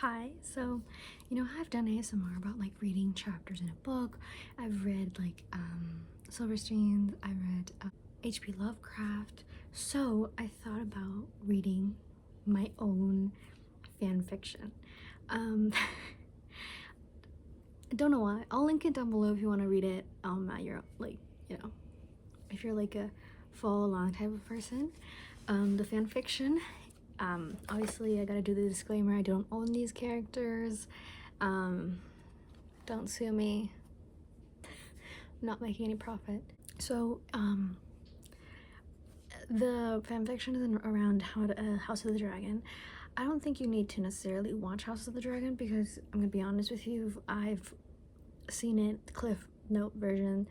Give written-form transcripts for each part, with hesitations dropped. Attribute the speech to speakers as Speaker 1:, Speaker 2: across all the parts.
Speaker 1: Hi, so I've done ASMR about like reading chapters in a book. I've read like Silverstein's, I read H.P. Lovecraft. So I thought about reading my own fan fiction. I don't know why. I'll link it down below if you want to read it at your if you're like a follow along type of person. The fan fiction, obviously I gotta do the disclaimer, I don't own these characters. Don't sue me. I'm not making any profit. So the fanfiction is around House of the Dragon. I don't think you need to necessarily watch House of the Dragon because I'm gonna be honest with you, I've seen it cliff note version.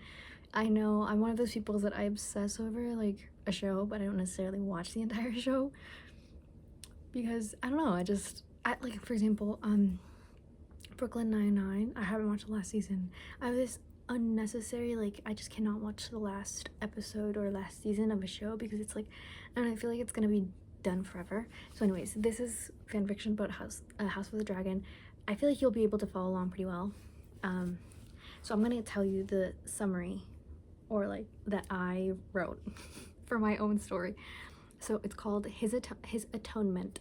Speaker 1: I know I'm one of those people that I obsess over like a show, but I don't necessarily watch the entire show because I don't know, I like, for example, Brooklyn Nine-Nine, I haven't watched the last season. I have this unnecessary, like, I just cannot watch the last episode or last season of a show because it's like, I feel like it's gonna be done forever. So anyways, this is fanfiction about House of the Dragon. I feel like you'll be able to follow along pretty well. So I'm gonna tell you the summary, or like that I wrote for my own story. So it's called His Atonement.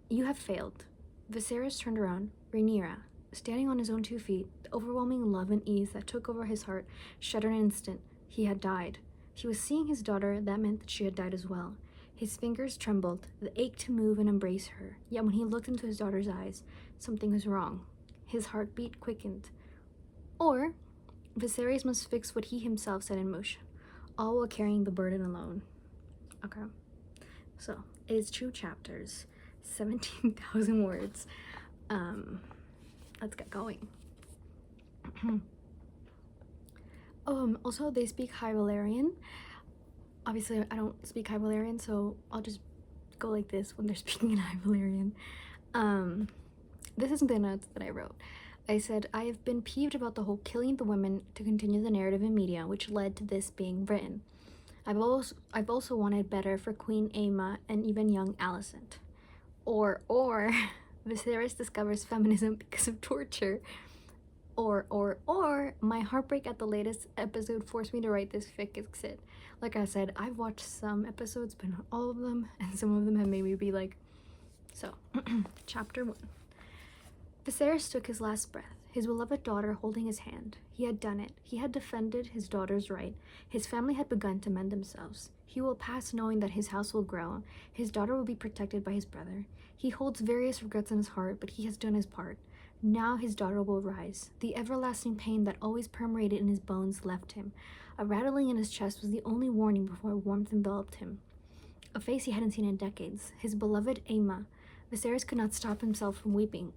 Speaker 1: You have failed. Viserys turned around. Rhaenyra, standing on his own 2 feet, the overwhelming love and ease that took over his heart shuddered an instant. He had died. He was seeing his daughter, that meant that she had died as well. His fingers trembled, the ache to move and embrace her. Yet when he looked into his daughter's eyes, something was wrong. His heartbeat quickened. Or Viserys must fix what he himself set in motion, all while carrying the burden alone. Okay, so it is 2 chapters, 17,000 words. Let's get going. Also they speak High Valyrian. Obviously I don't speak High Valyrian, so I'll just go like this when they're speaking in High Valyrian. This isn't the notes that I wrote. I said, I have been peeved about the whole killing the women to continue the narrative in media, which led to this being written. I've also wanted better for Queen Aemma and even young Alicent. Or Viserys discovers feminism because of torture. Or my heartbreak at the latest episode forced me to write this fic. Like I said, I've watched some episodes, but not all of them, and some of them have made me be like, so. Chapter 1. Viserys took his last breath, his beloved daughter holding his hand. He had done it. He had defended his daughter's right. His family had begun to mend themselves. He will pass knowing that his house will grow. His daughter will be protected by his brother. He holds various regrets in his heart, but he has done his part. Now his daughter will rise. The everlasting pain that always permeated in his bones left him. A rattling in his chest was the only warning before warmth enveloped him. A face he hadn't seen in decades. His beloved Aemma. Viserys could not stop himself from weeping.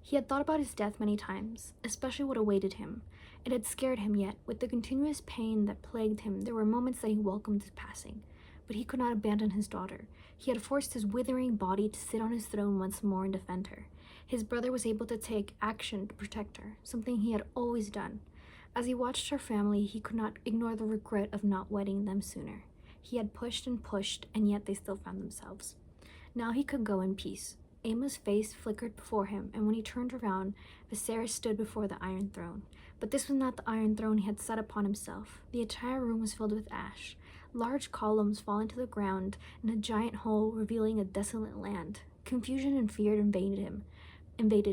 Speaker 1: He had thought about his death many times, especially what awaited him. It had scared him, yet, with the continuous pain that plagued him, there were moments that he welcomed his passing. But he could not abandon his daughter. He had forced his withering body to sit on his throne once more and defend her. His brother was able to take action to protect her, something he had always done. As he watched her family, he could not ignore the regret of not wedding them sooner. He had pushed, and yet they still found themselves. Now he could go in peace. Aemma's face flickered before him, and when he turned around, Viserys stood before the Iron Throne. But this was not the Iron Throne he had set upon himself. The entire room was filled with ash. Large columns fallen to the ground, and a giant hole revealing a desolate land. Confusion and fear invaded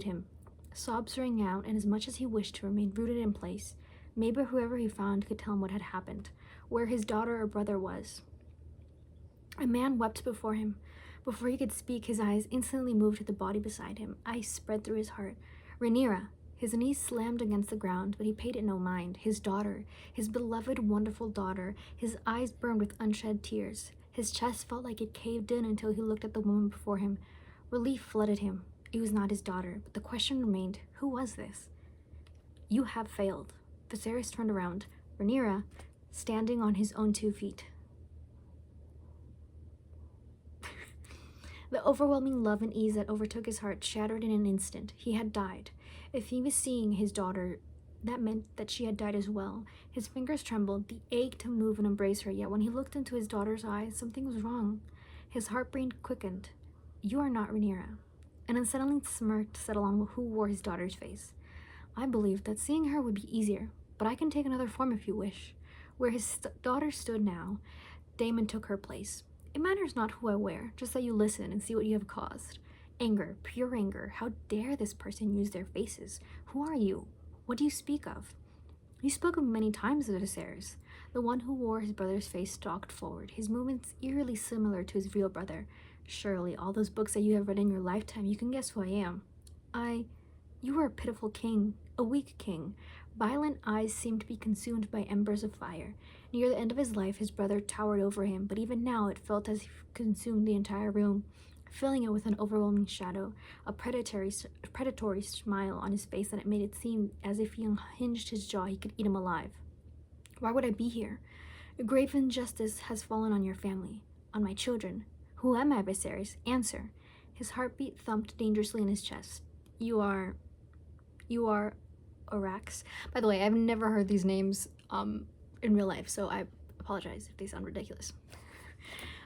Speaker 1: him. Sobs rang out, and as much as he wished to remain rooted in place, maybe whoever he found could tell him what had happened, where his daughter or brother was. A man wept before him. Before he could speak, his eyes instantly moved to the body beside him. Ice spread through his heart. Rhaenyra. His knees slammed against the ground, but he paid it no mind. His daughter, his beloved, wonderful daughter. His eyes burned with unshed tears. His chest felt like it caved in until he looked at the woman before him. Relief flooded him. It was not his daughter, but the question remained, who was this? You have failed. Viserys turned around. Rhaenyra, standing on his own 2 feet. The overwhelming love and ease that overtook his heart shattered in an instant. He had died. If he was seeing his daughter, that meant that she had died as well. His fingers trembled, the ache to move and embrace her, yet when he looked into his daughter's eyes, something was wrong. His heartbeat quickened. You are not Rhaenyra. An unsettling smirk settled on who wore his daughter's face. I believed that seeing her would be easier, but I can take another form if you wish. Where his daughter stood now, Damon took her place. It matters not who I wear, just that you listen and see what you have caused. Anger, pure anger. How dare this person use their faces? Who are you? What do you speak of? You spoke of many times of Viserys. The one who wore his brother's face stalked forward, his movements eerily similar to his real brother. Surely, all those books that you have read in your lifetime, you can guess who I am. You are a pitiful king, a weak king. Violent eyes seemed to be consumed by embers of fire. Near the end of his life, his brother towered over him, but even now it felt as if he consumed the entire room, filling it with an overwhelming shadow, a predatory smile on his face that it made it seem as if he unhinged his jaw he could eat him alive. Why would I be here? A grave injustice has fallen on your family, on my children. Who am I, Viserys? Answer. His heartbeat thumped dangerously in his chest. You are Orax. By the way, I've never heard these names in real life, so I apologize if they sound ridiculous.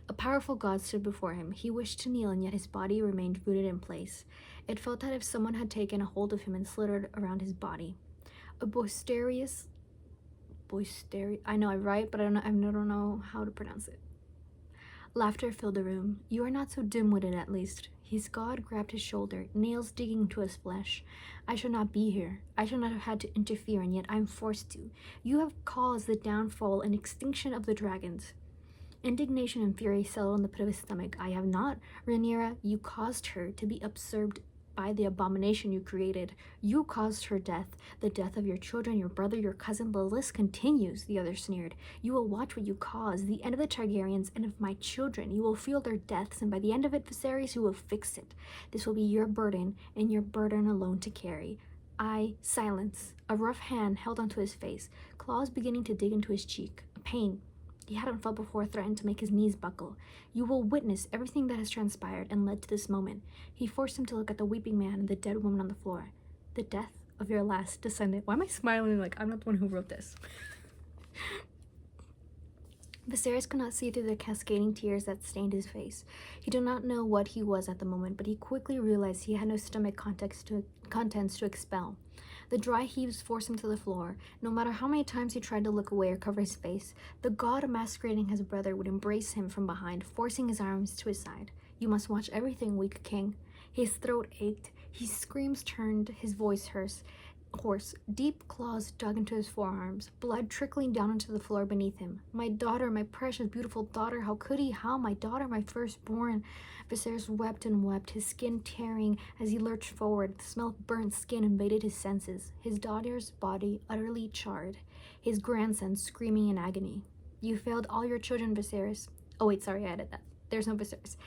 Speaker 1: A powerful god stood before him. He wished to kneel, and yet his body remained rooted in place. It felt as if someone had taken a hold of him and slithered around his body. A boisterous, I know I'm right, but I don't know how to pronounce it. Laughter filled the room. You are not so dim-witted, at least. His god grabbed his shoulder, nails digging into his flesh. I should not be here. I should not have had to interfere, and yet I am forced to. You have caused the downfall and extinction of the dragons. Indignation and fury settled in the pit of his stomach. I have not. Rhaenyra, you caused her to be absorbed by the abomination you created. You caused her death, the death of your children, your brother, your cousin. The list continues, the other sneered. You will watch what you cause, the end of the Targaryens and of my children. You will feel their deaths, and by the end of it, Viserys, you will fix it. This will be your burden, and your burden alone to carry. Silence. A rough hand held onto his face, claws beginning to dig into his cheek. A pain he hadn't felt before threatened to make his knees buckle. You will witness everything that has transpired and led to this moment. He forced him to look at the weeping man and the dead woman on the floor. The death of your last descendant. Why am I smiling like I'm not the one who wrote this? Viserys could not see through the cascading tears that stained his face. He did not know what he was at the moment, but he quickly realized he had no stomach contents to expel. The dry heaves forced him to the floor. No matter how many times he tried to look away or cover his face, the god masquerading his brother would embrace him from behind, forcing his arms to his side. You must watch everything, weak king. His throat ached. His screams turned his voice hoarse. Deep claws dug into his forearms, blood trickling down onto the floor beneath him. My daughter, my precious, beautiful daughter, how could he? How? My daughter, my firstborn. Viserys wept and wept, his skin tearing as he lurched forward. The smell of burnt skin invaded his senses, his daughter's body utterly charred, his grandson screaming in agony. You failed all your children, Viserys. Oh wait, sorry, I added that. There's no Viserys.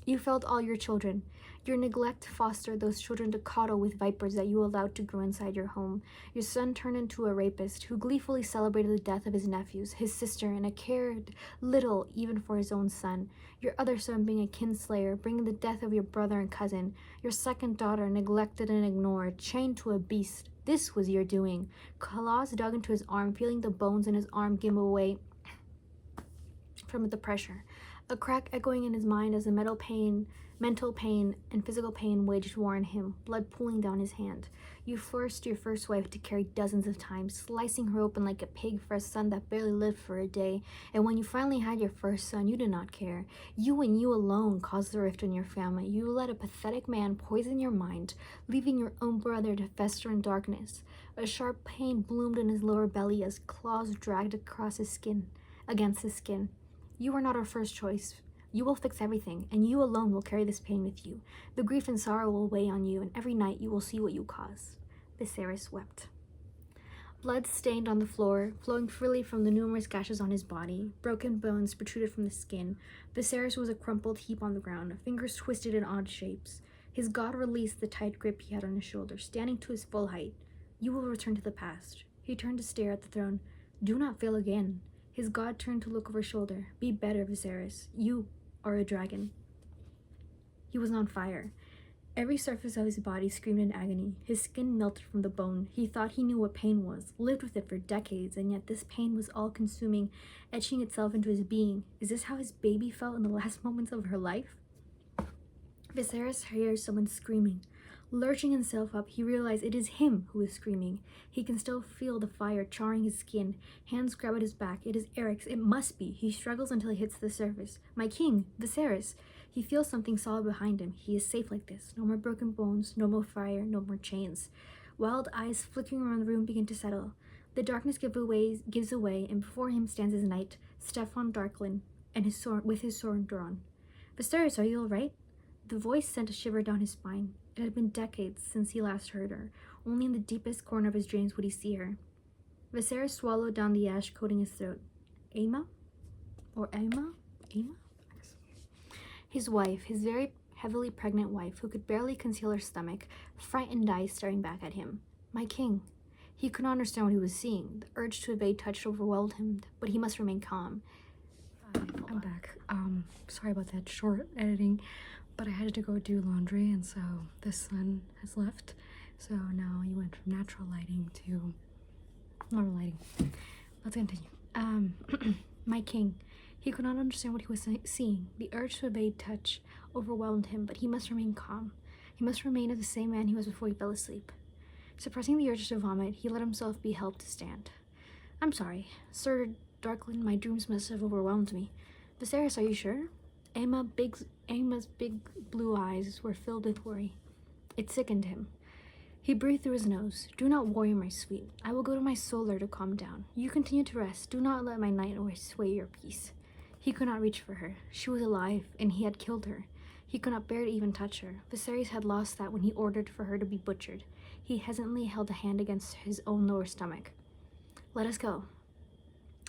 Speaker 1: You failed all your children. Your neglect fostered those children to coddle with vipers that you allowed to grow inside your home. Your son turned into a rapist who gleefully celebrated the death of his nephews, his sister, and cared little even for his own son. Your other son being a kinslayer, bringing the death of your brother and cousin. Your second daughter neglected and ignored, chained to a beast. This was your doing. Claws dug into his arm, feeling the bones in his arm give away from the pressure. A crack echoing in his mind as the mental pain and physical pain waged war on him, blood pooling down his hand. You forced your first wife to carry dozens of times, slicing her open like a pig for a son that barely lived for a day. And when you finally had your first son, you did not care. You and you alone caused the rift in your family. You let a pathetic man poison your mind, leaving your own brother to fester in darkness. A sharp pain bloomed in his lower belly as claws dragged across his skin, against his skin. You are not our first choice. You will fix everything, and you alone will carry this pain with you. The grief and sorrow will weigh on you, and every night you will see what you caused. Viserys wept. Blood stained on the floor, flowing freely from the numerous gashes on his body. Broken bones protruded from the skin. Viserys was a crumpled heap on the ground, fingers twisted in odd shapes. His god released the tight grip he had on his shoulder, standing to his full height. You will return to the past. He turned to stare at the throne. Do not fail again. His god turned to look over his shoulder. Be better, Viserys. You are a dragon. He was on fire. Every surface of his body screamed in agony. His skin melted from the bone. He thought he knew what pain was, lived with it for decades, and yet this pain was all-consuming, etching itself into his being. Is this how his baby felt in the last moments of her life? Viserys hears someone screaming. Lurching himself up, he realizes it is him who is screaming. He can still feel the fire charring his skin. Hands grab at his back. It is Eric's. It must be. He struggles until he hits the surface. My king, Viserys. He feels something solid behind him. He is safe like this. No more broken bones, no more fire, no more chains. Wild eyes flickering around the room begin to settle. The darkness gives away, and before him stands his knight, Stefan Darklyn, and his sword drawn. Viserys, are you all right? The voice sent a shiver down his spine. It had been decades since he last heard her. Only in the deepest corner of his dreams would he see her. Viserys swallowed down the ash coating his throat. Aemma? Or Aemma? Aemma? His wife, his very heavily pregnant wife, who could barely conceal her stomach, frightened eyes staring back at him. My king. He could not understand what he was seeing. The urge to evade touch overwhelmed him, but he must remain calm.
Speaker 2: I'm back. Sorry about that short editing, but I had to go do laundry, and so the sun has left. So now you went from natural lighting to normal lighting. Let's continue. My king. He could not understand what he was seeing. The urge to evade touch overwhelmed him, but he must remain calm. He must remain as the same man he was before he fell asleep. Suppressing the urge to vomit, he let himself be helped to stand. I'm sorry, Sir Darklyn, my dreams must have overwhelmed me. Viserys, are you sure? Aemma's big blue eyes were filled with worry. It sickened him. He breathed through his nose. Do not worry, my sweet. I will go to my solar to calm down. You continue to rest. Do not let my night sway your peace. He could not reach for her. She was alive, and he had killed her. He could not bear to even touch her. Viserys had lost that when he ordered for her to be butchered. He hesitantly held a hand against his own lower stomach. Let us go.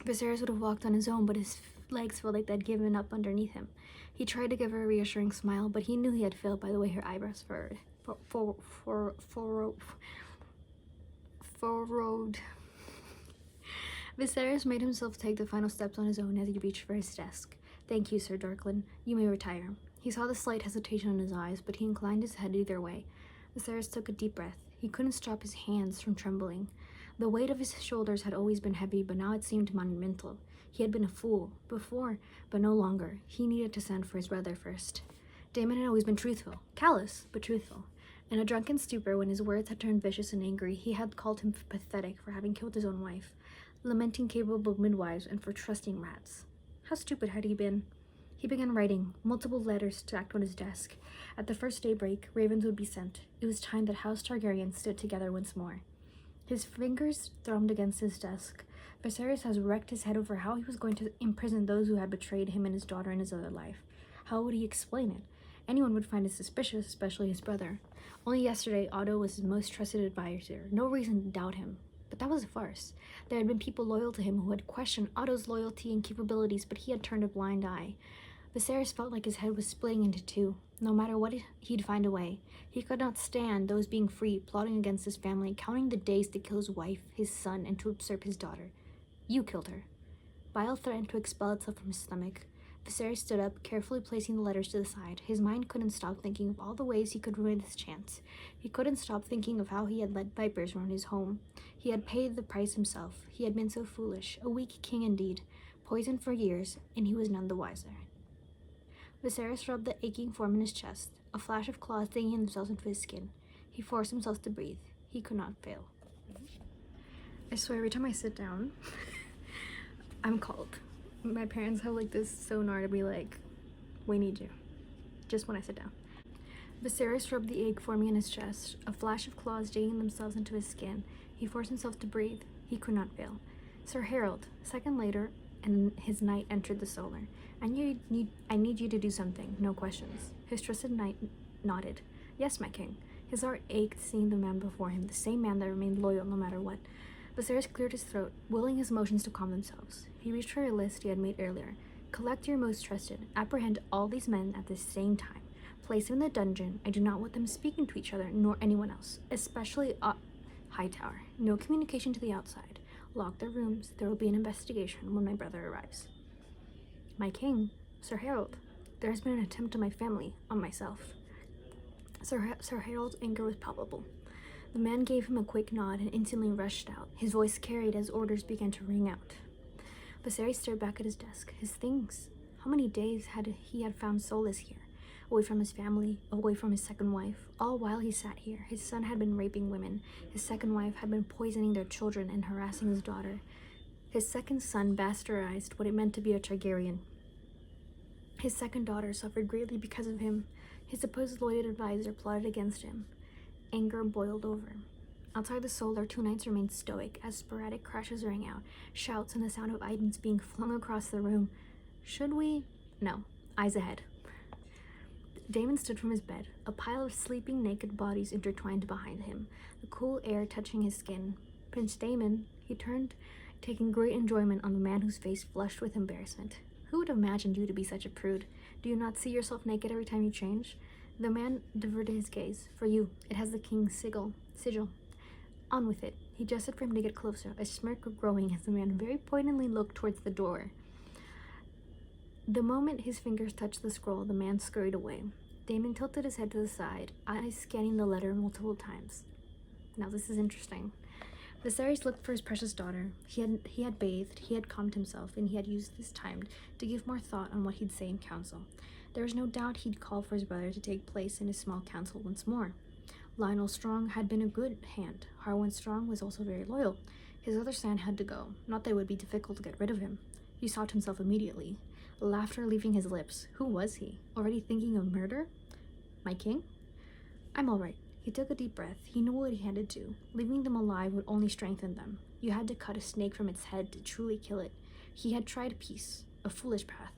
Speaker 2: Viserys would have walked on his own, but his legs felt like they'd given up underneath him. He tried to give her a reassuring smile, but he knew he had failed by the way her eyebrows furrowed. Viserys made himself take the final steps on his own as he reached for his desk. Thank you, Sir Darklyn. You may retire. He saw the slight hesitation in his eyes, but he inclined his head either way. Viserys took a deep breath. He couldn't stop his hands from trembling. The weight of his shoulders had always been heavy, but now it seemed monumental. He had been a fool before, but no longer. He needed to send for his brother first. Daemon had always been truthful, callous, but truthful. In a drunken stupor, when his words had turned vicious and angry, he had called him pathetic for having killed his own wife, lamenting capable midwives, and for trusting rats. How stupid had he been? He began writing, multiple letters stacked on his desk. At the first daybreak, ravens would be sent. It was time that House Targaryen stood together once more. His fingers thrummed against his desk. Viserys has wrecked his head over how he was going to imprison those who had betrayed him and his daughter in his other life. How would he explain it? Anyone would find it suspicious, especially his brother. Only yesterday, Otto was his most trusted advisor. No reason to doubt him. But that was a farce. There had been people loyal to him who had questioned Otto's loyalty and capabilities, but he had turned a blind eye. Viserys felt like his head was splitting into two. No matter what, he'd find a way. He could not stand those being free, plotting against his family, counting the days to kill his wife, his son, and to usurp his daughter. You killed her. Bile threatened to expel itself from his stomach. Viserys stood up, carefully placing the letters to the side. His mind couldn't stop thinking of all the ways he could ruin this chance. He couldn't stop thinking of how he had let vipers ruin his home. He had paid the price himself. He had been so foolish, a weak king indeed, poisoned for years, and he was none the wiser. Viserys rubbed the aching form in his chest, a flash of claws digging themselves into his skin. He forced himself to breathe. He could not fail. I swear, every time I sit down, I'm called. My parents have like this sonar to be like, we need you. Just when I sit down. Viserys rubbed the egg forming in his chest, a flash of claws digging themselves into his skin. He forced himself to breathe. He could not fail. Sir Harold, a second later, and his knight entered the solar. I need you to do something, no questions. His trusted knight nodded. Yes, my king. His heart ached seeing the man before him, the same man that remained loyal no matter what. Viserys cleared his throat, willing his emotions to calm themselves. He reached for a list he had made earlier. Collect your most trusted. Apprehend all these men at the same time. Place them in the dungeon. I do not want them speaking to each other, nor anyone else, especially Hightower. No communication to the outside. Lock their rooms. There will be an investigation when my brother arrives. My king, Sir Harold, there has been an attempt on my family, on myself. Sir Harold's anger was palpable. The man gave him a quick nod and instantly rushed out. His voice carried as orders began to ring out. Viserys stared back at his desk. His things. How many days had he found solace here? away from his family, away from his second wife. All while he sat here, his son had been raping women. His second wife had been poisoning their children and harassing his daughter. His second son bastardized what it meant to be a Targaryen. His second daughter suffered greatly because of him. His supposed loyal advisor plotted against him. Anger boiled over. Outside the solar, 2 knights remained stoic as sporadic crashes rang out, shouts and the sound of items being flung across the room. Should we? No. Eyes ahead. Daemon stood from his bed, a pile of sleeping naked bodies intertwined behind him, the cool air touching his skin. Prince Daemon, he turned, taking great enjoyment on the man whose face flushed with embarrassment. Who would have imagined you to be such a prude? Do you not see yourself naked every time you change? The man diverted his gaze. For you, it has the king's sigil. On with it. He gestured for him to get closer, a smirk growing as the man very pointedly looked towards the door. The moment his fingers touched the scroll, the man scurried away. Daemon tilted his head to the side, eyes scanning the letter multiple times. Now this is interesting. Viserys looked for his precious daughter. He had bathed, he had calmed himself, and he had used this time to give more thought on what he'd say in council. There was no doubt he'd call for his brother to take place in his small council once more. Lionel Strong had been a good hand. Harwin Strong was also very loyal. His other son had to go. Not that it would be difficult to get rid of him. He sought himself immediately, laughter leaving his lips. Who was he? Already thinking of murder? My king? I'm all right. He took a deep breath. He knew what he had to do. Leaving them alive would only strengthen them. You had to cut a snake from its head to truly kill it. He had tried peace, a foolish path.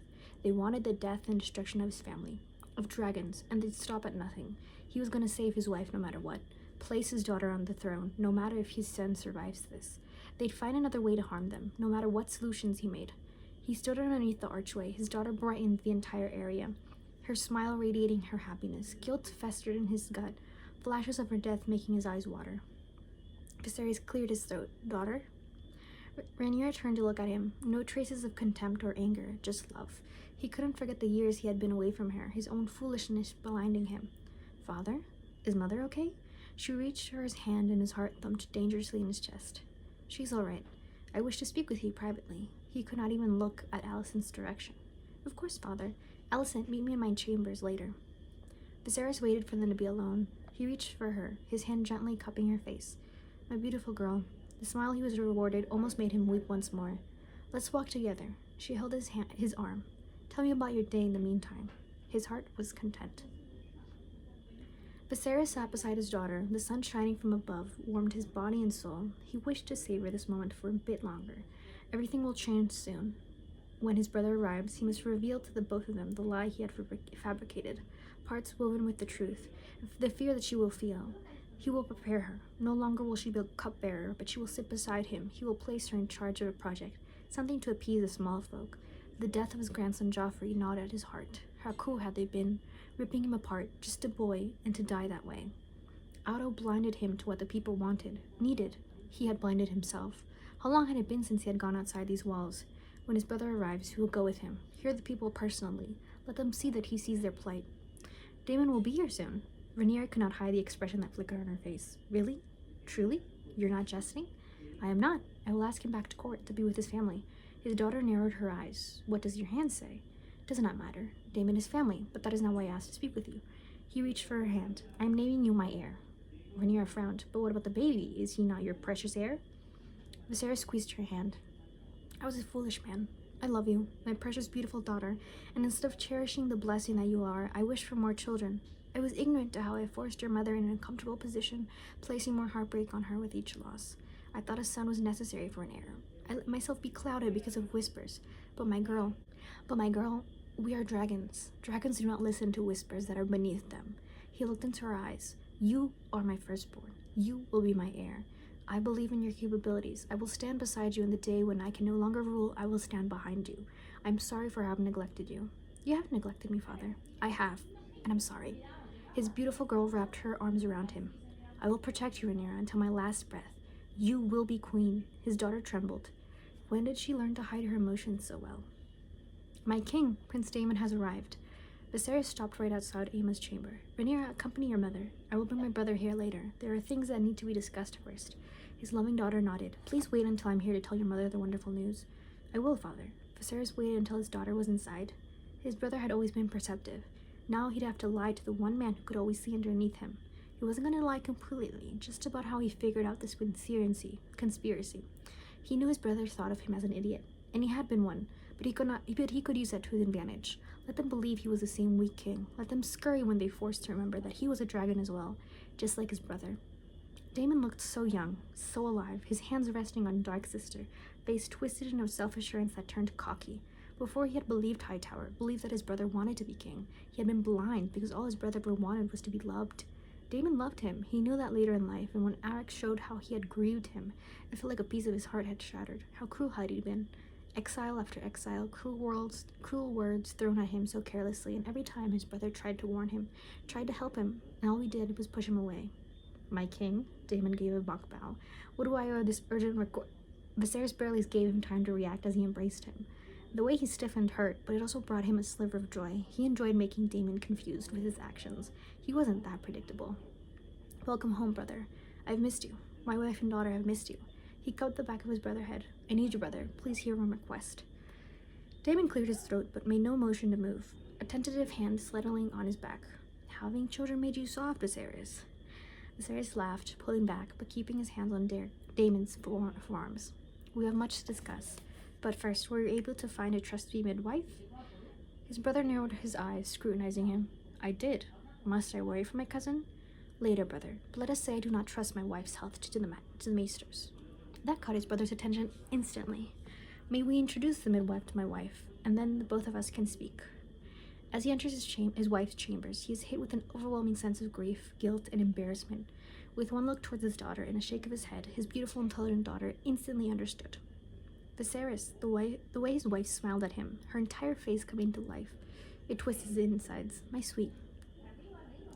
Speaker 2: They wanted the death and destruction of his family, of dragons, and they'd stop at nothing. He was going to save his wife no matter what, place his daughter on the throne, no matter if his son survives this. They'd find another way to harm them, no matter what solutions he made. He stood underneath the archway. His daughter brightened the entire area, her smile radiating her happiness. Guilt festered in his gut, flashes of her death making his eyes water. Viserys cleared his throat. Daughter? Rhaenyra turned to look at him. No traces of contempt or anger, just love. He couldn't forget the years he had been away from her, his own foolishness blinding him. Father? Is Mother okay? She reached for his hand and his heart thumped dangerously in his chest. She's all right. I wish to speak with you privately. He could not even look at Alicent's direction. Of course, Father. Alicent, meet me in my chambers later. Viserys waited for them to be alone. He reached for her, his hand gently cupping her face. My beautiful girl. The smile he was rewarded almost made him weep once more. Let's walk together. She held his arm. Tell me about your day in the meantime. His heart was content. Viserys sat beside his daughter. The sun shining from above warmed his body and soul. He wished to savor this moment for a bit longer. Everything will change soon. When his brother arrives, he must reveal to the both of them the lie he had fabricated, parts woven with the truth, the fear that she will feel. He will prepare her. No longer will she be a cupbearer, but she will sit beside him. He will place her in charge of a project, something to appease the small folk. The death of his grandson Joffrey gnawed at his heart. How cruel had they been, ripping him apart, just a boy, and to die that way. Otto blinded him to what the people needed. He had blinded himself. How long had it been since he had gone outside these walls? When his brother arrives, he will go with him. Hear the people personally. Let them see that he sees their plight. Daemon will be here soon. Rhaenyra could not hide the expression that flickered on her face. Really? Truly? You're not jesting? I am not. I will ask him back to court to be with his family. His daughter narrowed her eyes. What does your hand say? Does not matter. Daemon is family, but that is not why I asked to speak with you. He reached for her hand. I am naming you my heir. Rhaenyra frowned. But what about the baby? Is he not your precious heir? Viserys squeezed her hand. I was a foolish man. I love you, my precious beautiful daughter, and instead of cherishing the blessing that you are, I wished for more children. I was ignorant to how I forced your mother in an uncomfortable position, placing more heartbreak on her with each loss. I thought a son was necessary for an heir. I let myself be clouded because of whispers. But my girl, we are dragons. Dragons do not listen to whispers that are beneath them. He looked into her eyes. You are my firstborn. You will be my heir. I believe in your capabilities. I will stand beside you in the day when I can no longer rule. I will stand behind you. I'm sorry for having neglected you. You have neglected me, Father. I have, and I'm sorry. His beautiful girl wrapped her arms around him. I will protect you, Rhaenyra, until my last breath. You will be queen. His daughter trembled. When did she learn to hide her emotions so well? My king, Prince Daemon, has arrived. Viserys stopped right outside Aemma's chamber. Rhaenyra, accompany your mother. I will bring my brother here later. There are things that need to be discussed first. His loving daughter nodded. Please wait until I'm here to tell your mother the wonderful news. I will, Father. Viserys waited until his daughter was inside. His brother had always been perceptive. Now he'd have to lie to the one man who could always see underneath him. He wasn't going to lie completely, just about how he figured out this conspiracy. He knew his brother thought of him as an idiot, and he had been one, but he could use that to his advantage. Let them believe he was the same weak king. Let them scurry when they forced to remember that he was a dragon as well, just like his brother. Damon looked so young, so alive, his hands resting on Dark Sister, face twisted in a self-assurance that turned cocky. Before he had believed Hightower, believed that his brother wanted to be king. He had been blind because all his brother ever wanted was to be loved. Damon loved him. He knew that later in life, and when Arak showed how he had grieved him, it felt like a piece of his heart had shattered. How cruel had he been? Exile after exile, cruel words thrown at him so carelessly, and every time his brother tried to warn him, tried to help him, and all he did was push him away. My king, Damon gave a mock bow. What do I owe this urgent request? Viserys barely gave him time to react as he embraced him. The way he stiffened hurt, but it also brought him a sliver of joy. He enjoyed making Damon confused with his actions. He wasn't that predictable. Welcome home, brother. I've missed you. My wife and daughter have missed you. He cupped the back of his brother's head. I need you, brother. Please hear my request. Damon cleared his throat, but made no motion to move, a tentative hand settling on his back. Having children made you soft, Viserys. Viserys laughed, pulling back, but keeping his hands on Damon's forearms. We have much to discuss. But first, were you able to find a trustworthy midwife? His brother narrowed his eyes, scrutinizing him. I did. Must I worry for my cousin? Later, brother. But let us say I do not trust my wife's health to the maesters. That caught his brother's attention instantly. May we introduce the midwife to my wife, and then the both of us can speak. As he enters his wife's chambers, he is hit with an overwhelming sense of grief, guilt, and embarrassment. With one look towards his daughter and a shake of his head, his beautiful, intelligent daughter instantly understood. Viserys, the way his wife smiled at him, her entire face coming to life. It twisted his insides. My sweet.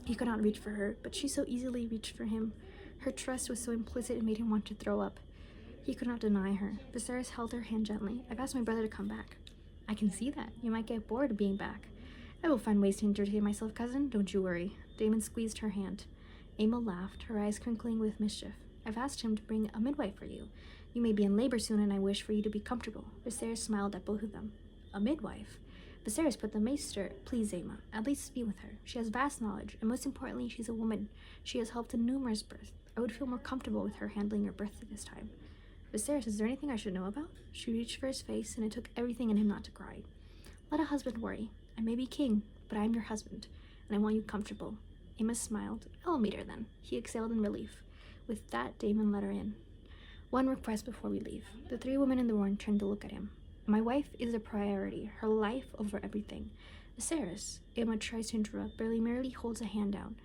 Speaker 2: He could not reach for her, but she so easily reached for him. Her trust was so implicit it made him want to throw up. He could not deny her. Viserys held her hand gently. I've asked my brother to come back. I can see that. You might get bored of being back. I will find ways to entertain myself, cousin. Don't you worry. Damon squeezed her hand. Aemma laughed, her eyes twinkling with mischief. I've asked him to bring a midwife for you. You may be in labor soon, and I wish for you to be comfortable. Viserys smiled at both of them. A midwife? Viserys put the maester. Please, Aemma, at least be with her. She has vast knowledge, and most importantly, she's a woman. She has helped in numerous births. I would feel more comfortable with her handling your birth at this time. Viserys, is there anything I should know about? She reached for his face, and it took everything in him not to cry. Let a husband worry. I may be king, but I am your husband, and I want you comfortable. Aemma smiled. I'll meet her then. He exhaled in relief. With that, Damon let her in. One request before we leave. The three women in the room turned to look at him. My wife is a priority, her life over everything. Viserys, Aemma tries to interrupt, but he merely holds a hand down.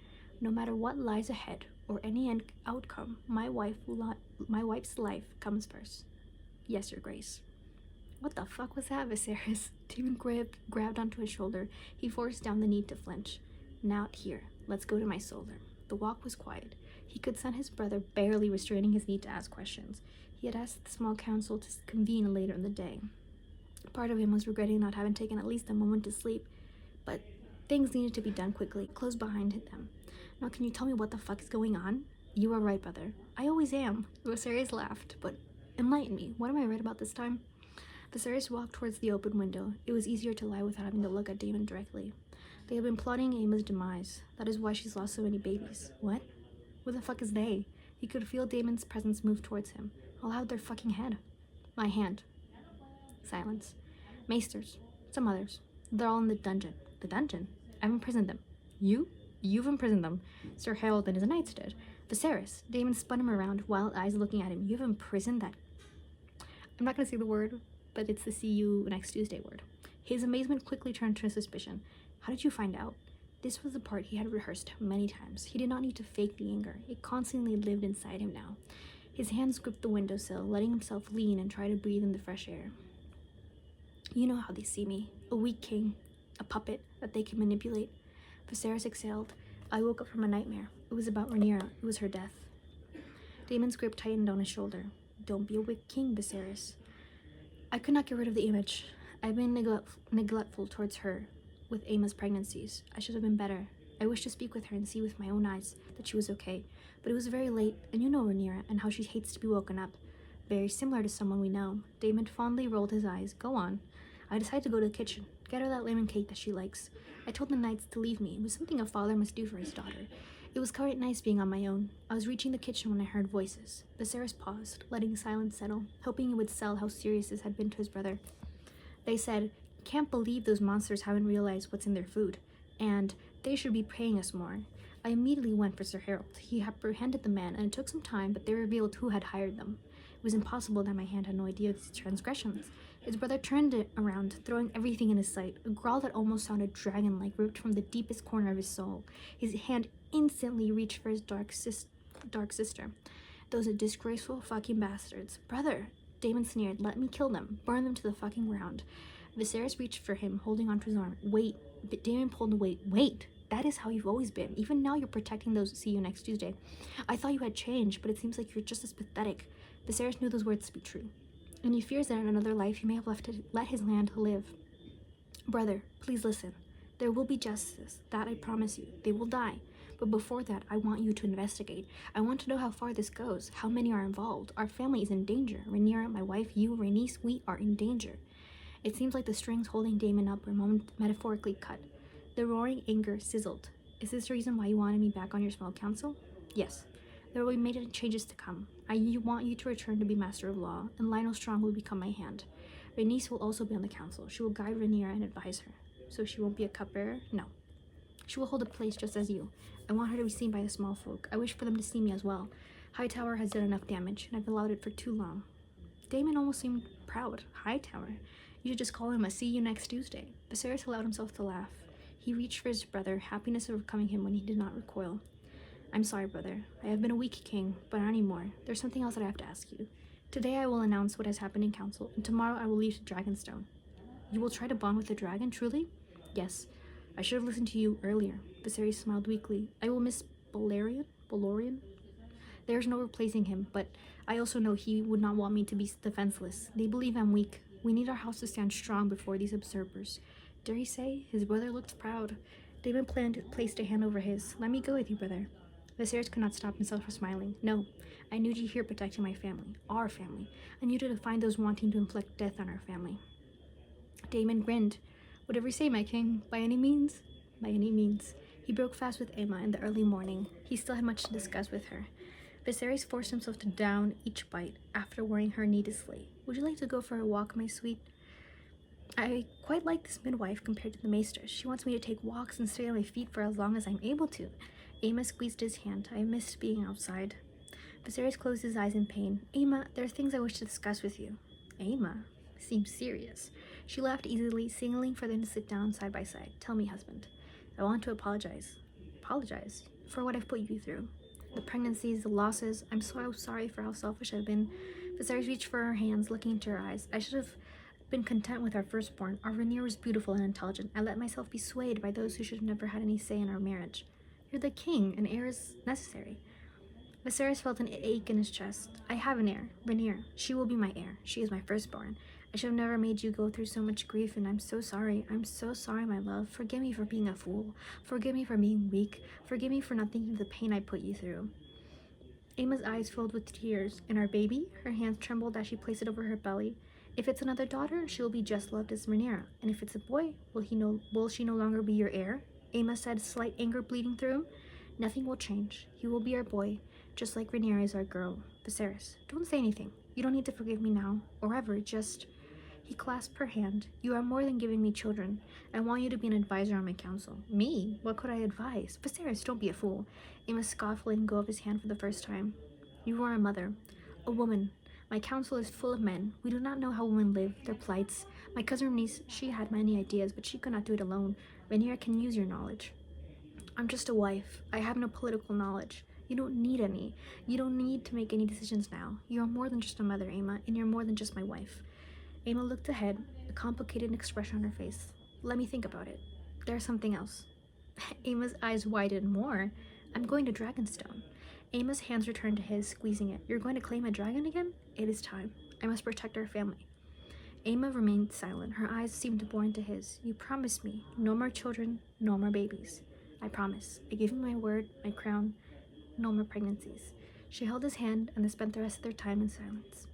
Speaker 2: No matter what lies ahead, or any outcome, my wife's life comes first. Yes, your grace. What the fuck was that, Viserys? Damon grabbed onto his shoulder. He forced down the need to flinch. Not here. Let's go to my solar. The walk was quiet. He could sense his brother barely restraining his need to ask questions. He had asked the small council to convene later in the day. Part of him was regretting not having taken at least a moment to sleep, but things needed to be done quickly, close behind them. Now, can you tell me what the fuck is going on? You are right, brother. I always am. Viserys laughed, but enlighten me. What am I right about this time? Viserys walked towards the open window. It was easier to lie without having to look at Damon directly. They had been plotting Aemma's demise. That is why she's lost so many babies. What? Who the fuck is they? He could feel Damon's presence move towards him. I'll have their fucking head. My hand. Silence. Maesters. Some others. They're all in the dungeon. The dungeon? I've imprisoned them. You? You've imprisoned them. Sir Harold and his knights did. Viserys. Damon spun him around, wild eyes looking at him. You've imprisoned that... I'm not going to say the word, but it's the see you next Tuesday word. His amazement quickly turned to suspicion. How did you find out? This was the part he had rehearsed many times. He did not need to fake the anger. It constantly lived inside him now. His hands gripped the windowsill, letting himself lean and try to breathe in the fresh air. You know how they see me. A weak king. A puppet that they can manipulate. Viserys exhaled. I woke up from a nightmare. It was about Rhaenyra. It was her death. Damon's grip tightened on his shoulder. Don't be a weak king, Viserys. I could not get rid of the image. I've been neglectful towards her with Aemma's pregnancies. I should have been better. I wished to speak with her and see with my own eyes that she was okay. But it was very late, and you know Rhaenyra and how she hates to be woken up. Very similar to someone we know. Damon fondly rolled his eyes. Go on. I decided to go to the kitchen. Get her that lemon cake that she likes. I told the knights to leave me. It was something a father must do for his daughter. It was quite nice being on my own. I was reaching the kitchen when I heard voices. Viserys paused, letting silence settle, hoping it would sell how serious this had been to his brother. They said, "Can't believe those monsters haven't realized what's in their food. And they should be paying us more." I immediately went for Sir Harold. He apprehended the man, and it took some time, but they revealed who had hired them. It was impossible that my hand had no idea of his transgressions. His brother turned it around, throwing everything in his sight. A growl that almost sounded dragon-like ripped from the deepest corner of his soul. His hand instantly reached for his dark sister. Those are disgraceful fucking bastards. Brother, Daemon sneered. Let me kill them. Burn them to the fucking ground. Viserys reached for him, holding onto his arm. Wait. But Daemon pulled away. Wait. That is how you've always been. Even now you're protecting those who see you next Tuesday. I thought you had changed, but it seems like you're just as pathetic. Viserys knew those words to be true, and he fears that in another life he may have let his land live. Brother, please listen. There will be justice. That I promise you. They will die. But before that, I want you to investigate. I want to know how far this goes, how many are involved. Our family is in danger. Rhaenyra, my wife, you, Rhaenys, we are in danger. It seems like the strings holding Daemon up were metaphorically cut. The roaring anger sizzled. Is this the reason why you wanted me back on your small council? Yes. There will be many changes to come. I want you to return to be Master of Law, and Lionel Strong will become my hand. Rhaenys will also be on the council. She will guide Rhaenyra and advise her. So she won't be a cupbearer? No. She will hold a place just as you. I want her to be seen by the small folk. I wish for them to see me as well. Hightower has done enough damage, and I've allowed it for too long. Daemon almost seemed proud. Hightower? You should just call him a see you next Tuesday. Viserys allowed himself to laugh. He reached for his brother, happiness overcoming him when he did not recoil. I'm sorry, brother. I have been a weak king, but not anymore. There's something else that I have to ask you. Today I will announce what has happened in council, and tomorrow I will leave to Dragonstone. You will try to bond with the dragon, truly? Yes. I should have listened to you earlier. Viserys smiled weakly. I will miss Balorian? There's no replacing him, but I also know he would not want me to be defenseless. They believe I'm weak. We need our house to stand strong before these usurpers. Dare he say? His brother looked proud. Daemon placed a hand over his. Let me go with you, brother. Viserys could not stop himself from smiling. No, I need you here protecting my family. Our family. I need you to find those wanting to inflict death on our family. Daemon grinned. Whatever you say, my king. By any means? By any means. He broke fast with Aemma in the early morning. He still had much to discuss with her. Viserys forced himself to down each bite after worrying her needlessly. Would you like to go for a walk, my sweet? I quite like this midwife compared to the maesters. She wants me to take walks and stay on my feet for as long as I'm able to. Aemma squeezed his hand. I missed being outside. Viserys closed his eyes in pain. Aemma, there are things I wish to discuss with you. Aemma seemed serious. She laughed easily, signaling for them to sit down side by side. Tell me, husband. I want to apologize. Apologize? For what I've put you through. The pregnancies, the losses. I'm so sorry for how selfish I've been. Viserys reached for her hands, looking into her eyes. I should have been content with our firstborn. Our Rhaenyra was beautiful and intelligent. I let myself be swayed by those who should have never had any say in our marriage. You're the king. An heir is necessary. Viserys felt an ache in his chest. I have an heir, Rhaenyra. She will be my heir. She is my firstborn. I should have never made you go through so much grief, and I'm so sorry. I'm so sorry, my love. Forgive me for being a fool. Forgive me for being weak. Forgive me for not thinking of the pain I put you through. Aemma's eyes filled with tears. And our baby? Her hands trembled as she placed it over her belly. If it's another daughter, she will be just loved as Rhaenyra. And if it's a boy, will she no longer be your heir? Aemma said, slight anger bleeding through. Nothing will change. He will be our boy, just like Rhaenyra is our girl. Viserys, don't say anything. You don't need to forgive me now, or ever, just... He clasped her hand. You are more than giving me children. I want you to be an advisor on my council. Me? What could I advise? Viserys, don't be a fool. Aemma scoffed, letting go of his hand for the first time. You are a mother. A woman. My council is full of men. We do not know how women live, their plights. My cousin niece, she had many ideas, but she could not do it alone. Rhaenyra can use your knowledge. I'm just a wife. I have no political knowledge. You don't need any. You don't need to make any decisions now. You are more than just a mother, Aemma, and you're more than just my wife. Aemma looked ahead, a complicated expression on her face. Let me think about it. There's something else. Aemma's eyes widened more. I'm going to Dragonstone. Aemma's hands returned to his, squeezing it. You're going to claim a dragon again? It is time. I must protect our family. Aemma remained silent. Her eyes seemed to bore into his. You promised me. No more children, no more babies. I promise. I give you my word, my crown. No more pregnancies. She held his hand, and they spent the rest of their time in silence.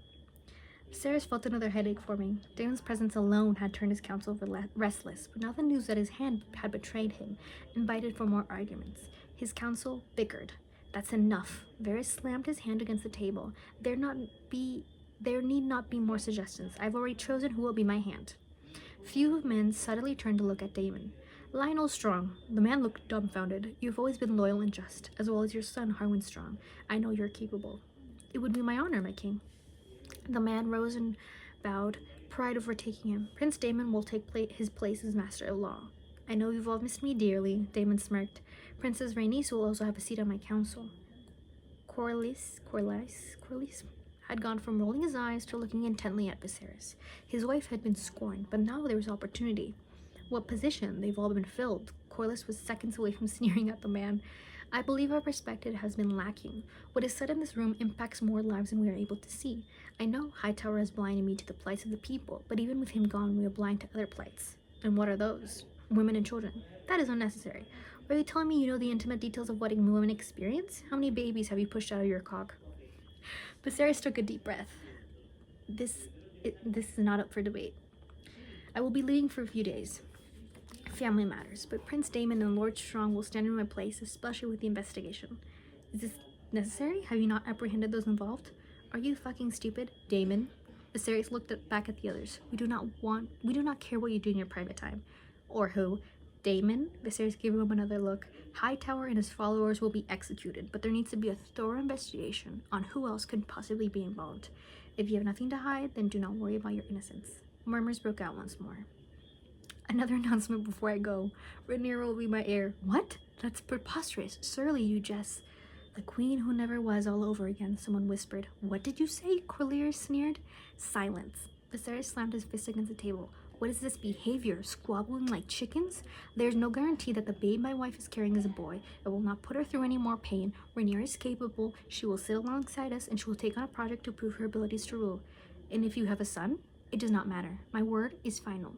Speaker 2: Viserys felt another headache forming. Daemon's presence alone had turned his council restless, but now the news that his hand had betrayed him invited for more arguments. His council bickered. That's enough. Varys slammed his hand against the table. There need not be more suggestions. I've already chosen who will be my hand. Few men suddenly turned to look at Daemon. Lionel Strong. The man looked dumbfounded. You've always been loyal and just, as well as your son, Harwin Strong. I know you're capable. It would be my honor, my king. The man rose and bowed, pride overtaking him. Prince Daemon will take his place as Master of Law. I know you've all missed me dearly, Daemon smirked. Princess Rhaenys will also have a seat on my council. Corlys had gone from rolling his eyes to looking intently at Viserys. His wife had been scorned, but now there was opportunity. What position? They've all been filled. Corlys was seconds away from sneering at the man. I believe our perspective has been lacking. What is said in this room impacts more lives than we are able to see. I know Hightower has blinded me to the plights of the people, but even with him gone, we are blind to other plights. And what are those? Women and children. That is unnecessary. Are you telling me you know the intimate details of what women experience? How many babies have you pushed out of your cock? Viserys took a deep breath. This is not up for debate. I will be leaving for a few days. Family matters, but Prince Daemon and Lord Strong will stand in my place, especially with the investigation. Is this necessary? Have you not apprehended those involved? Are you fucking stupid, Daemon? Viserys looked back at the others. We do not care what you do in your private time. Or who? Daemon? Viserys gave him another look. Hightower and his followers will be executed, but there needs to be a thorough investigation on who else could possibly be involved. If you have nothing to hide, then do not worry about your innocence. Murmurs broke out once more. Another announcement before I go. Rhaenyra will be my heir. What? That's preposterous. Surely you jest. The queen who never was all over again, someone whispered. What did you say? Corlear sneered. Silence. Viserys slammed his fist against the table. What is this behavior? Squabbling like chickens? There's no guarantee that the babe my wife is carrying is a boy. It will not put her through any more pain. Rhaenyra is capable. She will sit alongside us, and she will take on a project to prove her abilities to rule. And if you have a son, it does not matter. My word is final.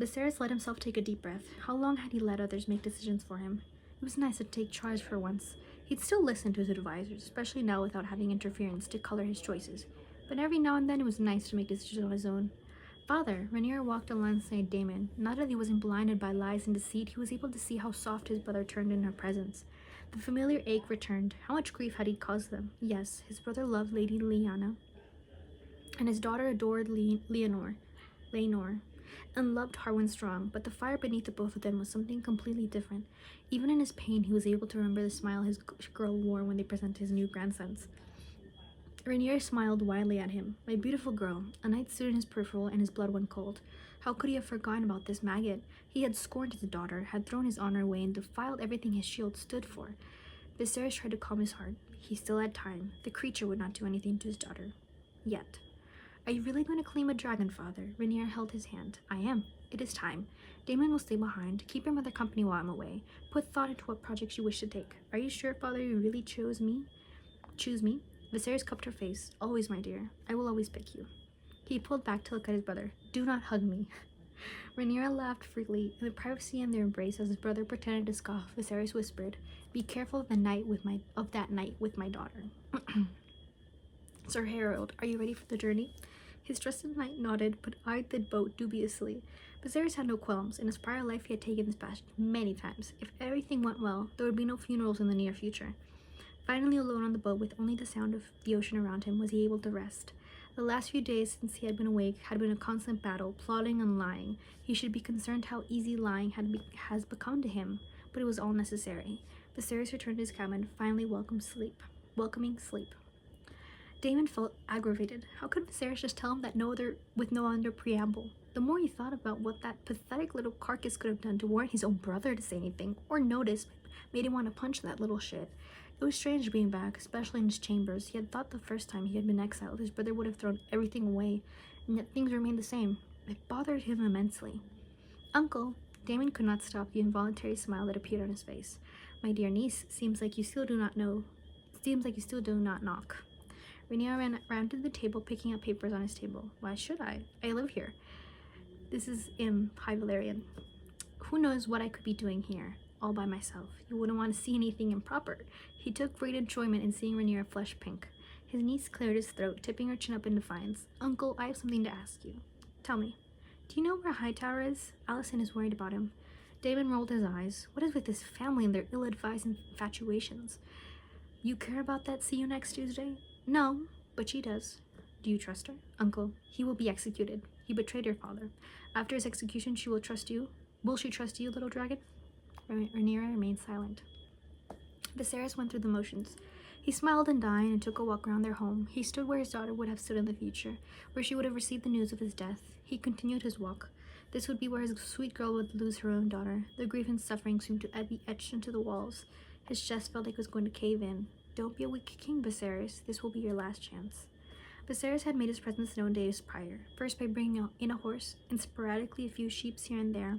Speaker 2: Viserys let himself take a deep breath. How long had he let others make decisions for him? It was nice to take charge for once. He'd still listen to his advisors, especially now without having interference to color his choices. But every now and then it was nice to make decisions on his own. Father, Rhaenyra walked alongside Daemon. Now that he wasn't blinded by lies and deceit, he was able to see how soft his brother turned in her presence. The familiar ache returned. How much grief had he caused them? Yes, his brother loved Lady Lyanna, and his daughter adored Laenor, and loved Harwin Strong, but the fire beneath the both of them was something completely different. Even in his pain, he was able to remember the smile his girl wore when they presented his new grandsons. Rhaenyra smiled widely at him. My beautiful girl. A knight stood in his peripheral, and his blood went cold. How could he have forgotten about this maggot? He had scorned his daughter, had thrown his honor away, and defiled everything his shield stood for. Viserys tried to calm his heart. He still had time. The creature would not do anything to his daughter. Yet. Are you really going to claim a dragon, father? Rhaenyra held his hand. I am. It is time. Daemon will stay behind. Keep your mother company while I'm away. Put thought into what projects you wish to take. Are you sure, father, you really choose me? Viserys cupped her face. Always, my dear. I will always pick you. He pulled back to look at his brother. Do not hug me. Rhaenyra laughed freely. In the privacy of their embrace, as his brother pretended to scoff, Viserys whispered, Be careful of that night with my daughter. Sir Harold, are you ready for the journey? His trusted knight nodded, but eyed the boat dubiously. Viserys had no qualms. In his prior life, he had taken this path many times. If everything went well, there would be no funerals in the near future. Finally alone on the boat, with only the sound of the ocean around him, was he able to rest. The last few days since he had been awake had been a constant battle, plotting and lying. He should be concerned how easy lying has become to him, but it was all necessary. Viserys returned to his cabin, finally welcoming sleep. Daemon felt aggravated. How could Viserys just tell him that with no other preamble? The more he thought about what that pathetic little carcass could have done to warrant his own brother to say anything, or notice, made him want to punch that little shit. It was strange being back, especially in his chambers. He had thought the first time he had been exiled, his brother would have thrown everything away, and yet things remained the same. It bothered him immensely. Uncle, Daemon could not stop the involuntary smile that appeared on his face. My dear niece, seems like you still do not knock. Rhaenyra ran to the table, picking up papers on his table. Why should I? I live here. This is High Valyrian. Who knows what I could be doing here, all by myself. You wouldn't want to see anything improper. He took great enjoyment in seeing Rhaenyra flush pink. His niece cleared his throat, tipping her chin up in defiance. Uncle, I have something to ask you. Tell me. Do you know where Hightower is? Allison is worried about him. Damon rolled his eyes. What is with this family and their ill-advised infatuations? You care about that see you next Tuesday? No, but she does. Do you trust her? Uncle, he will be executed. He betrayed your father. After his execution, she will trust you. Will she trust you, little dragon? Rhaenyra remained silent. Viserys went through the motions. He smiled and dined and took a walk around their home. He stood where his daughter would have stood in the future, where she would have received the news of his death. He continued his walk. This would be where his sweet girl would lose her own daughter. The grief and suffering seemed to be etched into the walls. His chest felt like it was going to cave in. Don't be a weak king, Viserys. This will be your last chance. Viserys had made his presence known days prior, first by bringing in a horse, and sporadically a few sheep here and there,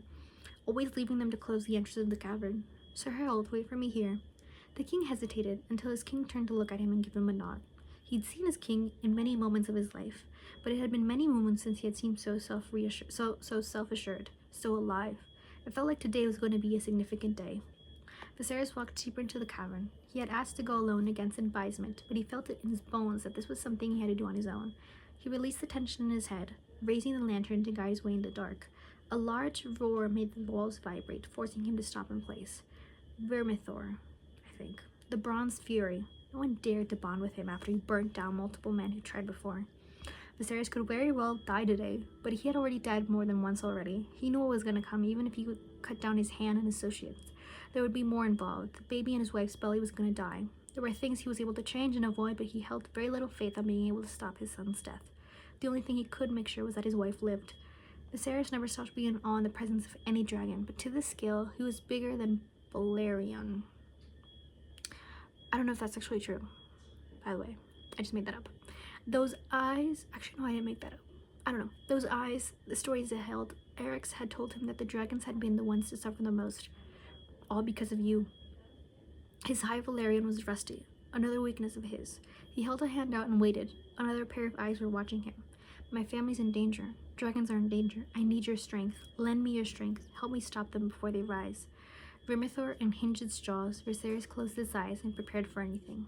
Speaker 2: always leaving them to close the entrance of the cavern. Sir Harold, wait for me here. The king hesitated until his king turned to look at him and give him a nod. He'd seen his king in many moments of his life, but it had been many moments since he had seemed so self-assured, so alive. It felt like today was going to be a significant day. Viserys walked deeper into the cavern. He had asked to go alone against advisement, but he felt it in his bones that this was something he had to do on his own. He released the tension in his head, raising the lantern to guide his way in the dark. A large roar made the walls vibrate, forcing him to stop in place. Vermithor, I think. The Bronze Fury. No one dared to bond with him after he burnt down multiple men who tried before. Viserys could very well die today, but he had already died more than once already. He knew what was going to come, even if he could cut down his hand and associates. There would be more involved. The baby in his wife's belly was going to die. There were things he was able to change and avoid, but he held very little faith on being able to stop his son's death. The only thing he could make sure was that his wife lived. Viserys never stopped being in awe in the presence of any dragon, but to this scale, he was bigger than Balerion. I don't know if that's actually true, by the way. I just made that up. Those eyes... Actually, no, I didn't make that up. I don't know. Those eyes, the stories it held, Eric's had told him that the dragons had been the ones to suffer the most. All because of you. His High Valyrian was rusty, another weakness of his. He held a hand out and waited. Another pair of eyes were watching him. My family's in danger. Dragons are in danger. I need your strength. Lend me your strength. Help me stop them before they rise. Vermithor unhinged its jaws. Viserys closed his eyes and prepared for anything.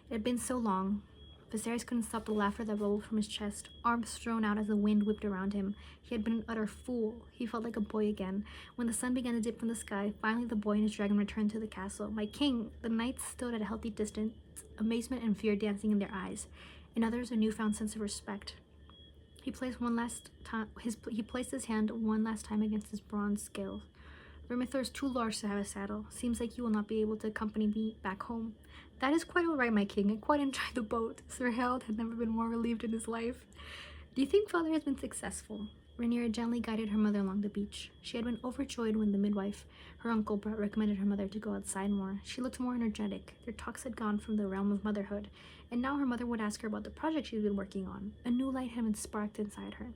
Speaker 2: It had been so long. Viserys couldn't stop the laughter that bubbled from his chest, arms thrown out as the wind whipped around him. He had been an utter fool. He felt like a boy again. When the sun began to dip from the sky, finally the boy and his dragon returned to the castle. My king! The knights stood at a healthy distance, amazement and fear dancing in their eyes. In others, a newfound sense of respect. He placed his hand one last time against his bronze scales. Vermithor is too large to have a saddle. Seems like you will not be able to accompany me back home. That is quite all right, my king. I quite enjoyed the boat. Sir Harold had never been more relieved in his life. Do you think father has been successful? Rhaenyra gently guided her mother along the beach. She had been overjoyed when the midwife, her uncle, recommended her mother to go outside more. She looked more energetic. Their talks had gone from the realm of motherhood, and now her mother would ask her about the project she'd been working on. A new light had been sparked inside her.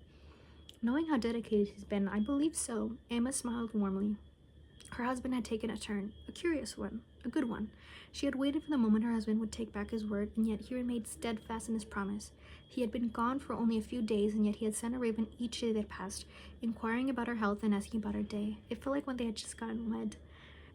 Speaker 2: Knowing how dedicated he's been, I believe so. Aemma smiled warmly. Her husband had taken a turn, a curious one, a good one. She had waited for the moment her husband would take back his word, and yet he remained steadfast in his promise. He had been gone for only a few days, and yet he had sent a raven each day that passed, inquiring about her health and asking about her day. It felt like when they had just gotten wed.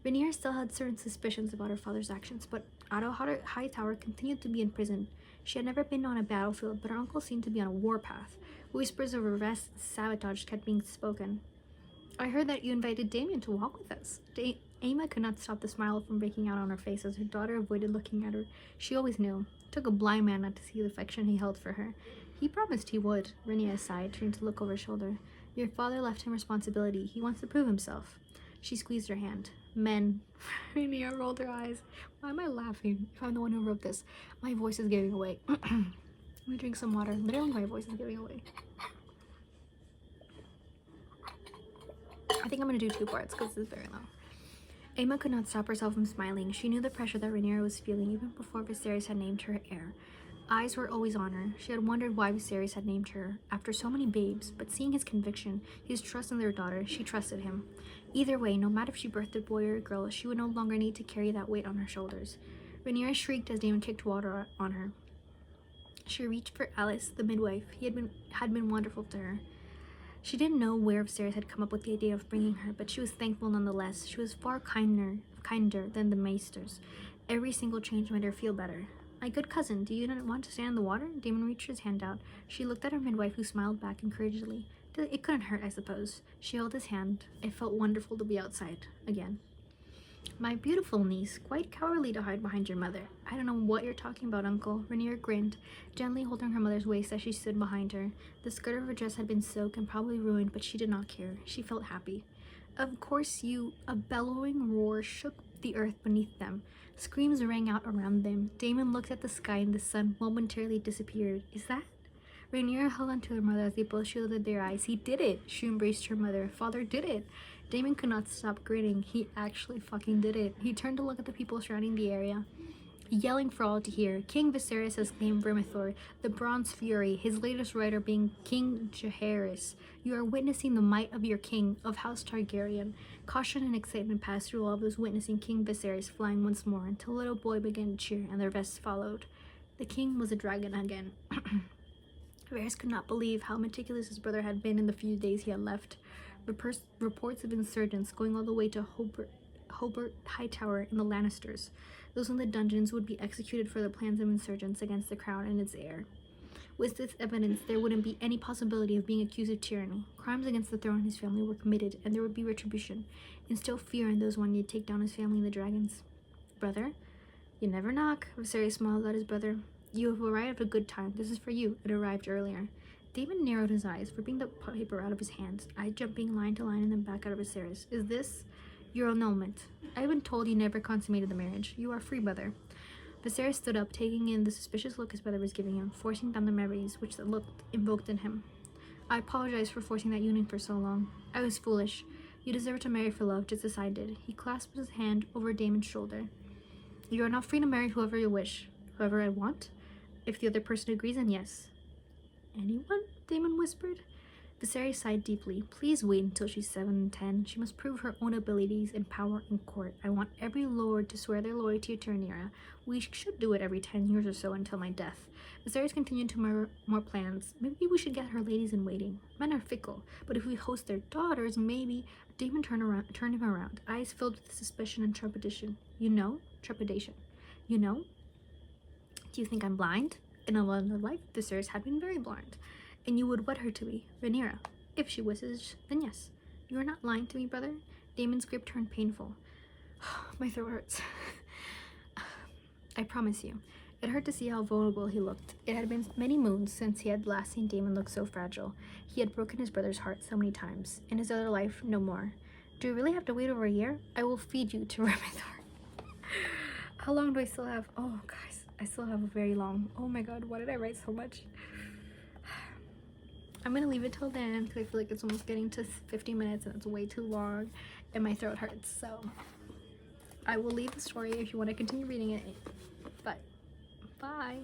Speaker 2: Rhaenyra still had certain suspicions about her father's actions, but Otto Hightower continued to be in prison. She had never been on a battlefield, but her uncle seemed to be on a warpath. Whispers of arrest and sabotage kept being spoken. I heard that you invited Damien to walk with us. Aemma could not stop the smile from breaking out on her face as her daughter avoided looking at her. She always knew. It took a blind man not to see the affection he held for her. He promised he would. Rhaenyra sighed, turning to look over her shoulder. Your father left him responsibility. He wants to prove himself. She squeezed her hand. Men. Rhaenyra rolled her eyes. Why am I laughing? If I'm the one who wrote this, my voice is giving away. Let me drink some water. Literally, my voice is giving away. I think I'm going to do 2 parts because this is very long. Aemma could not stop herself from smiling. She knew the pressure that Rhaenyra was feeling even before Viserys had named her heir. Eyes were always on her. She had wondered why Viserys had named her after so many babes, but seeing his conviction, his trust in their daughter, she trusted him. Either way, no matter if she birthed a boy or a girl, she would no longer need to carry that weight on her shoulders. Rhaenyra shrieked as Daemon kicked water on her. She reached for Alice, the midwife. He had been wonderful to her. She didn't know where Viserys had come up with the idea of bringing her, but she was thankful nonetheless. She was far kinder than the maesters. Every single change made her feel better. My good cousin, do you not want to stand in the water? Damon reached his hand out. She looked at her midwife, who smiled back encouragingly. It couldn't hurt, I suppose. She held his hand. It felt wonderful to be outside again. My beautiful niece, quite cowardly to hide behind your mother. I don't know what you're talking about, Uncle. Rhaenyra grinned, gently holding her mother's waist as she stood behind her. The skirt of her dress had been soaked and probably ruined, but she did not care. She felt happy. Of course you... A bellowing roar shook the earth beneath them. Screams rang out around them. Damon looked at the sky and the sun momentarily disappeared. Is that? Rhaenyra held onto her mother as they both shielded their eyes. He did it! She embraced her mother. Father did it! Damon could not stop grinning. He actually fucking did it. He turned to look at the people surrounding the area, yelling for all to hear. King Viserys has claimed Vermithor, the Bronze Fury, his latest rider being King Jaehaerys. You are witnessing the might of your king, of House Targaryen. Caution and excitement passed through all of those witnessing King Viserys flying once more, until a little boy began to cheer, and the rest followed. The king was a dragon again. Varys could not believe how meticulous his brother had been in the few days he had left. Reports of insurgents going all the way to Hobart Hightower and the Lannisters. Those in the dungeons would be executed for the plans of insurgents against the crown and its heir. With this evidence, there wouldn't be any possibility of being accused of tyranny. Crimes against the throne and his family were committed, and there would be retribution. Instill fear in those wanting to take down his family and the dragons. Brother? You never knock, Viserys smiled at his brother. You have arrived at a good time. This is for you. It arrived earlier. Damon narrowed his eyes, ripping the paper out of his hands, eye jumping line to line and then back out of Viserys. Is this your annulment? I've been told you never consummated the marriage. You are free, brother. Viserys stood up, taking in the suspicious look his brother was giving him, forcing down the memories which the look invoked in him. I apologize for forcing that union for so long. I was foolish. You deserve to marry for love, just as I did. He clasped his hand over Damon's shoulder. You are now free to marry whoever you wish. Whoever I want? If the other person agrees, then yes. Anyone? Damon whispered. Viserys sighed deeply. Please wait until she's 7 and 10. She must prove her own abilities and power in court. I want every lord to swear their loyalty to Rhaenyra. We should do it every 10 years or so until my death. Viserys continued to more plans. Maybe we should get her ladies in waiting. Men are fickle, but if we host their daughters, maybe... Damon turned him around, eyes filled with suspicion and trepidation. Trepidation. You know? Do you think I'm blind? In a other life, Viserys had been very blind. And you would wed her to me, Rhaenyra. If she wishes, then yes. You are not lying to me, brother? Damon's grip turned painful. My throat hurts. I promise you. It hurt to see how vulnerable he looked. It had been many moons since he had last seen Damon look so fragile. He had broken his brother's heart so many times. In his other life, no more. Do you really have to wait over a year? I will feed you to Vermithor. How long do I still have? Oh, guys, I still have a very long. Oh my god, why did I write so much? I'm gonna leave it till then because I feel like it's almost getting to 50 minutes and it's way too long and my throat hurts. So I will leave the story if you want to continue reading it. But bye.